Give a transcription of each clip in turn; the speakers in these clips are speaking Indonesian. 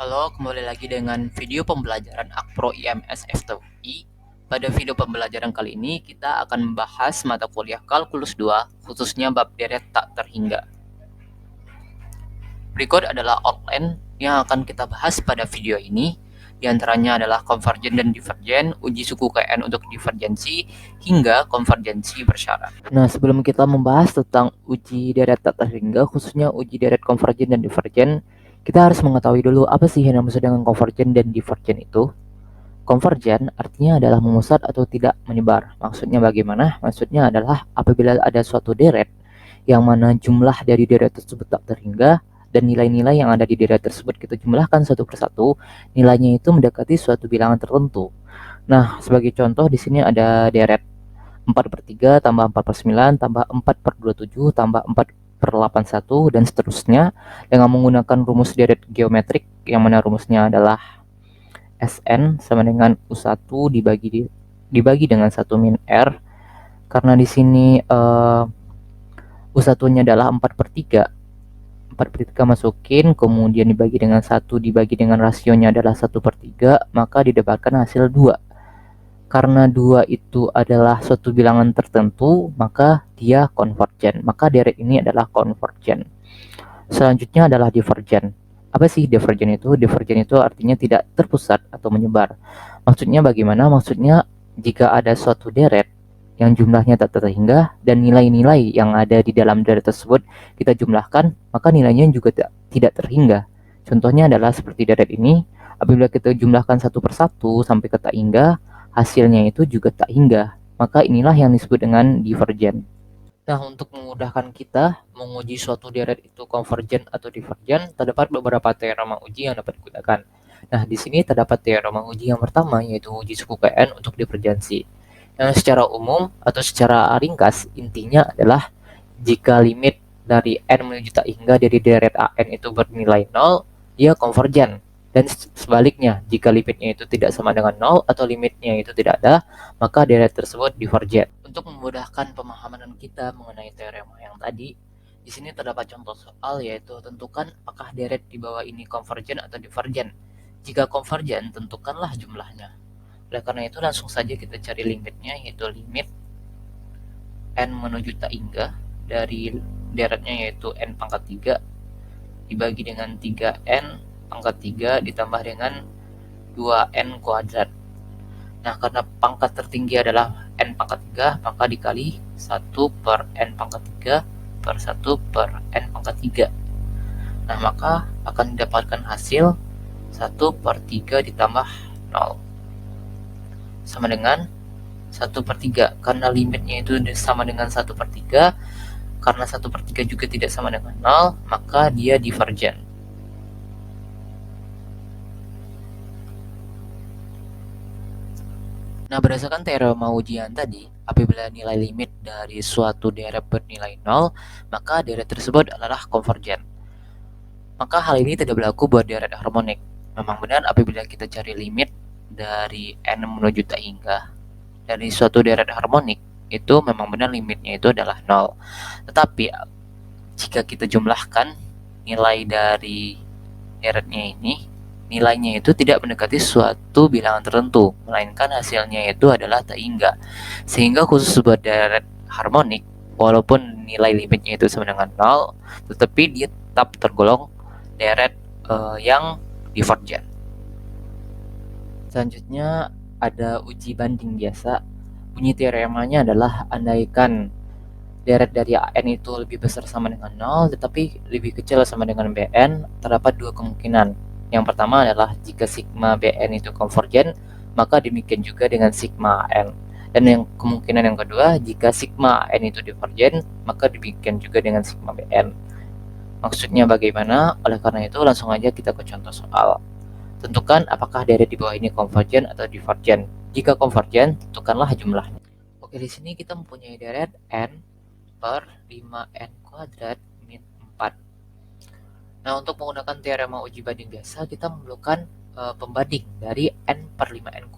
Halo, kembali lagi dengan video pembelajaran Akpro IMS FTUI. Pada video pembelajaran kali ini, kita akan membahas mata kuliah Kalkulus 2, khususnya bab deret tak terhingga. Berikut adalah outline yang akan kita bahas pada video ini. Di antaranya adalah konvergen dan divergen, uji suku KN untuk divergensi, hingga konvergensi bersyarat. Nah, sebelum kita membahas tentang uji deret tak terhingga, khususnya uji deret konvergen dan divergen, kita harus mengetahui dulu apa sih yang dimaksud dengan konvergen dan divergen itu. Konvergen artinya adalah memusat atau tidak menyebar. Maksudnya bagaimana? Maksudnya adalah apabila ada suatu deret yang mana jumlah dari deret tersebut tak terhingga dan nilai-nilai yang ada di deret tersebut kita jumlahkan satu persatu, nilainya itu mendekati suatu bilangan tertentu. Nah, sebagai contoh di sini ada deret 4/3 tambah 4/9 tambah 4/27 tambah 4/81 dan seterusnya dengan menggunakan rumus deret geometrik yang mana rumusnya adalah Sn sama dengan U1 dibagi dengan 1 min R. Karena di sini U1-nya adalah 4/3. 4/3 masukin, kemudian dibagi dengan 1 dibagi dengan rasionya adalah 1/3, maka didapatkan hasil 2. Karena 2 itu adalah suatu bilangan tertentu, maka dia konvergen. Maka deret ini adalah konvergen. Selanjutnya adalah divergen. Apa sih divergen itu? Divergen itu artinya tidak terpusat atau menyebar. Maksudnya bagaimana? Maksudnya jika ada suatu deret yang jumlahnya tak terhingga dan nilai-nilai yang ada di dalam deret tersebut kita jumlahkan, maka nilainya juga tidak terhingga. Contohnya adalah seperti deret ini, apabila kita jumlahkan satu persatu sampai ke tak hingga, hasilnya itu juga tak hingga. Maka inilah yang disebut dengan divergen. Nah, untuk memudahkan kita menguji suatu deret itu konvergen atau divergen, terdapat beberapa teorema uji yang dapat digunakan. Nah, di sini terdapat teorema uji yang pertama, yaitu uji suku KN untuk divergensi. Yang secara umum atau secara ringkas, intinya adalah jika limit dari N menuju tak hingga dari deret AN itu bernilai 0, dia konvergen. Dan sebaliknya, jika limitnya itu tidak sama dengan 0 atau limitnya itu tidak ada, maka deret tersebut divergen. Untuk memudahkan pemahaman kita mengenai teorema yang tadi, di sini terdapat contoh soal yaitu tentukan apakah deret di bawah ini konvergen atau divergen. Jika konvergen, tentukanlah jumlahnya. Oleh karena itu langsung saja kita cari limitnya, yaitu limit N menuju tak hingga dari deretnya yaitu N pangkat 3 dibagi dengan 3N pangkat 3 ditambah dengan 2N kuadrat. Nah, karena pangkat tertinggi adalah N pangkat 3, maka dikali 1 per N pangkat 3 per 1 per N pangkat 3. Nah, maka akan didapatkan hasil 1 per 3 ditambah 0 sama dengan 1/3. Karena limitnya itu sama dengan 1/3, karena 1/3 juga tidak sama dengan 0, maka dia divergen. Nah, berdasarkan teorema ujian tadi, apabila nilai limit dari suatu deret bernilai 0, maka deret tersebut adalah konvergen. Maka hal ini tidak berlaku buat deret harmonik. Memang benar apabila kita cari limit dari N menuju tak hingga dari suatu deret harmonik, itu memang benar limitnya itu adalah 0. Tetapi jika kita jumlahkan nilai dari deretnya ini, nilainya itu tidak mendekati suatu bilangan tertentu, melainkan hasilnya itu adalah tak hingga. Sehingga khusus buat deret harmonik, walaupun nilai limitnya itu sama dengan 0, tetapi dia tetap tergolong deret yang divergen. Selanjutnya ada uji banding biasa. Bunyi teoremanya adalah andaikan deret dari AN itu lebih besar sama dengan 0, tetapi lebih kecil sama dengan BN, terdapat dua kemungkinan. Yang pertama adalah jika sigma BN itu konvergen, maka demikian juga dengan sigma AN. Dan yang kemungkinan yang kedua, jika sigma AN itu divergen, maka demikian juga dengan sigma BN. Maksudnya bagaimana? Oleh karena itu langsung aja kita ke contoh soal. Tentukan apakah deret di bawah ini konvergen atau divergen. Jika konvergen, tentukanlah jumlahnya. Oke, di sini kita mempunyai deret N per 5N kuadrat min 4. Nah, untuk menggunakan teorema uji banding biasa, kita memerlukan pembanding dari N per 5N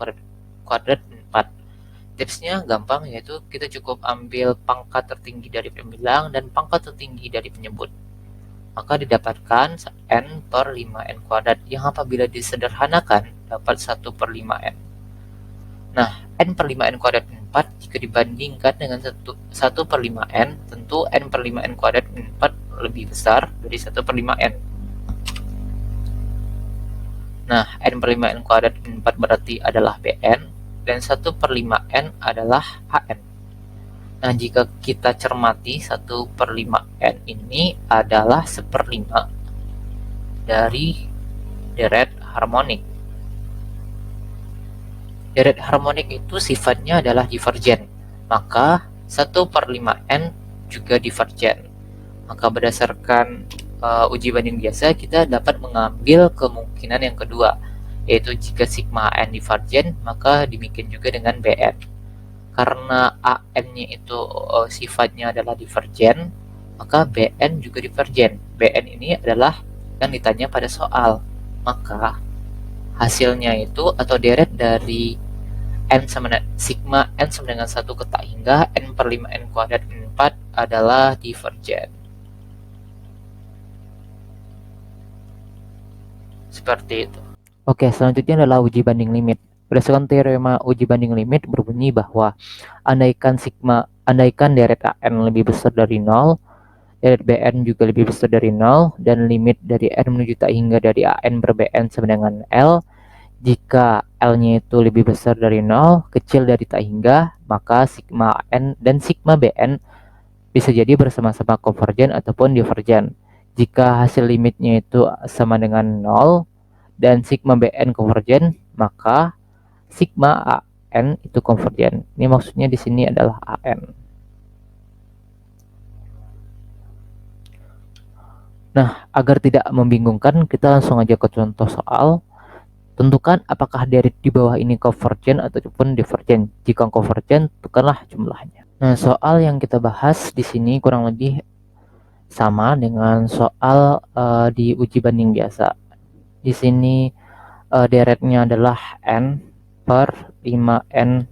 kuadrat min 4. Tipsnya gampang, yaitu kita cukup ambil pangkat tertinggi dari pembilang dan pangkat tertinggi dari penyebut. maka didapatkan n per 5n kuadrat yang apabila disederhanakan dapat 1 per 5n. Nah, n per 5n kuadrat min 4 jika dibandingkan dengan 1 per 5n, tentu n per 5n kuadrat min 4 lebih besar dari 1 per 5n. Nah, n per 5n kuadrat min 4 berarti adalah bn, dan 1 per 5n adalah an. Nah, jika kita cermati 1 per 5n ini adalah 1/5 dari deret harmonik. Deret harmonik itu sifatnya adalah divergen, maka 1 per 5n juga divergen. Maka berdasarkan uji banding biasa, kita dapat mengambil kemungkinan yang kedua, yaitu jika sigma n divergen, maka demikian juga dengan bn. Karena an-nya itu sifatnya adalah divergen, maka bn juga divergen. Bn ini adalah yang ditanya pada soal. Maka hasilnya itu atau deret dari sigma n sama dengan 1 ke tak hingga n per 5n kuadrat min 4 adalah divergen. Seperti itu. Oke, selanjutnya adalah uji banding limit. Berdasarkan teorema uji banding limit berbunyi bahwa andaikan deret an lebih besar dari 0, deret bn juga lebih besar dari 0, dan limit dari n menuju tak hingga dari an per bn sama dengan L. Jika L-nya itu lebih besar dari 0, kecil dari tak hingga, maka sigma n dan sigma bn bisa jadi bersama-sama konvergen ataupun divergen. Jika hasil limitnya itu sama dengan 0 dan sigma bn konvergen, maka sigma an itu konvergen. Ini maksudnya di sini adalah an. Nah, agar tidak membingungkan, kita langsung aja ke contoh soal. Tentukan apakah deret di bawah ini konvergen ataupun divergen. Jika konvergen, tentukanlah jumlahnya. Nah, soal yang kita bahas di sini kurang lebih sama dengan soal di uji banding biasa. Di sini deretnya adalah n per 5n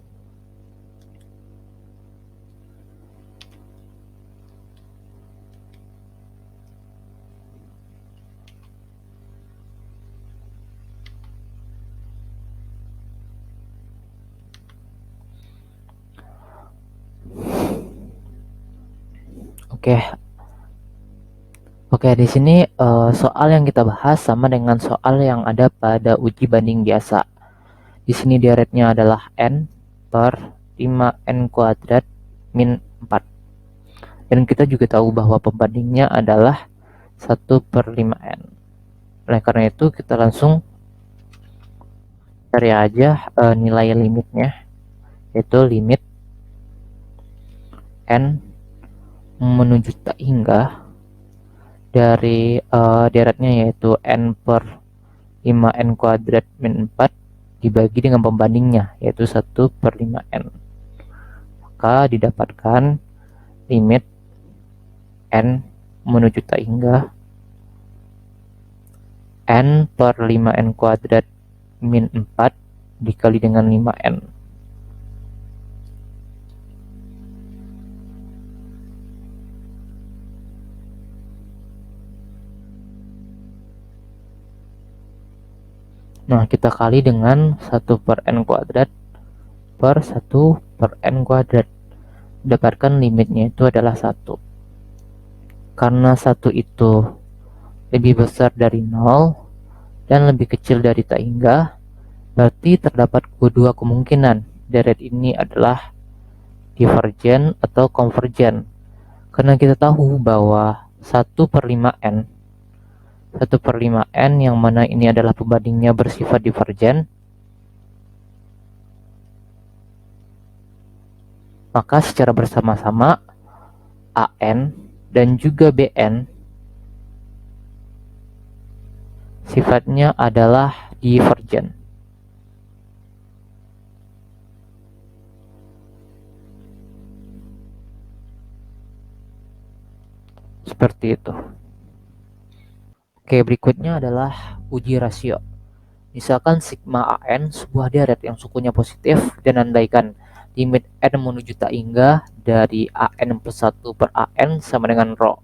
Oke, di sini soal yang kita bahas sama dengan soal yang ada pada uji banding biasa. Di sini deretnya adalah n per 5n kuadrat min 4. Dan kita juga tahu bahwa pembandingnya adalah 1 per 5n. Oleh karena itu kita langsung cari aja nilai limitnya, yaitu limit n menuju tak hingga dari deretnya yaitu n per 5n kuadrat min 4 dibagi dengan pembandingnya yaitu 1 per 5n. Maka didapatkan limit n menuju tak hingga n per 5n kuadrat min 4 dikali dengan 5n. Nah, kita kali dengan 1 per n kuadrat per 1 per n kuadrat. Dapatkan limitnya itu adalah 1. Karena 1 itu lebih besar dari 0 dan lebih kecil dari tak hingga, berarti terdapat dua kemungkinan deret ini adalah divergen atau konvergen. Karena kita tahu bahwa 1 per 5n 1 per 5n yang mana ini adalah pembandingnya bersifat divergen, maka secara bersama-sama an dan juga bn sifatnya adalah divergen. Seperti itu. Oke, berikutnya adalah uji rasio. Misalkan sigma an sebuah deret yang sukunya positif dan andaikan limit n menuju tak hingga dari an plus 1 per an sama dengan rho.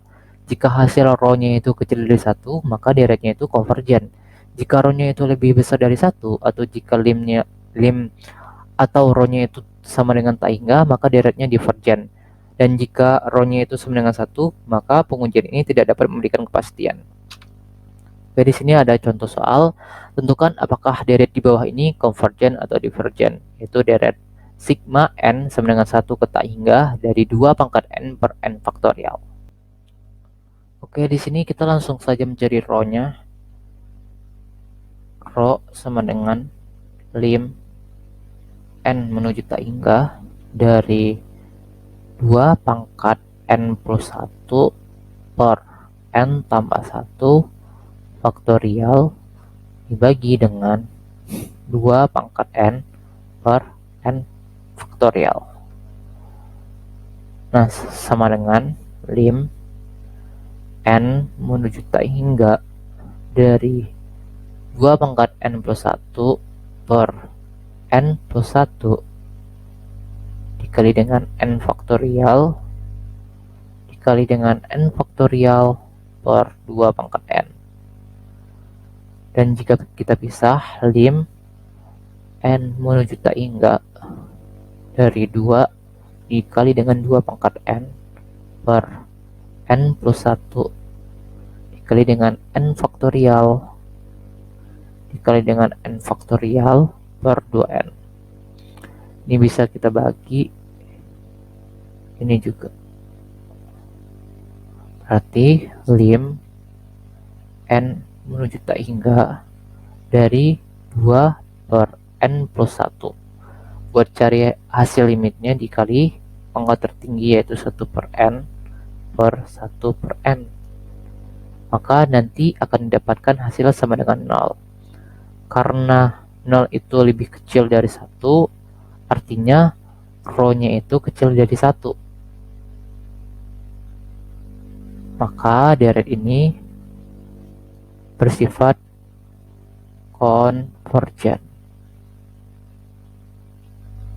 Jika hasil row-nya itu kecil dari 1, maka deretnya itu convergent. Jika row-nya itu lebih besar dari 1, atau jika lim atau row-nya itu sama dengan tak hingga, maka deretnya divergent. Dan jika row-nya itu sama dengan 1, maka pengujian ini tidak dapat memberikan kepastian. Oke, di sini ada contoh soal. Tentukan apakah deret di bawah ini convergent atau divergent, yaitu deret sigma n sama dengan 1 ke tak hingga dari 2 pangkat n per n faktorial. Oke, di sini kita langsung saja mencari row-nya. Row sama dengan lim n menuju tak hingga dari 2 pangkat n plus 1 per n tambah 1 faktorial dibagi dengan 2 pangkat n per n faktorial. Nah, sama dengan lim n menuju tak hingga dari 2 pangkat n plus 1 per n plus 1 dikali dengan n faktorial dikali dengan n faktorial per 2 pangkat n. Dan jika kita pisah lim n menuju tak hingga dari 2 dikali dengan 2 pangkat n per n plus 1 dikali dengan n faktorial dikali dengan n faktorial per 2n. Ini bisa kita bagi ini juga. Berarti lim n menuju tak hingga dari 2 per n plus 1. Buat cari hasil limitnya dikali pangkat tertinggi yaitu 1 per n per 1 per n. Maka nanti akan didapatkan hasil sama dengan 0. Karena 0 itu lebih kecil dari 1, artinya row-nya itu kecil dari 1. Maka deret ini bersifat convergent.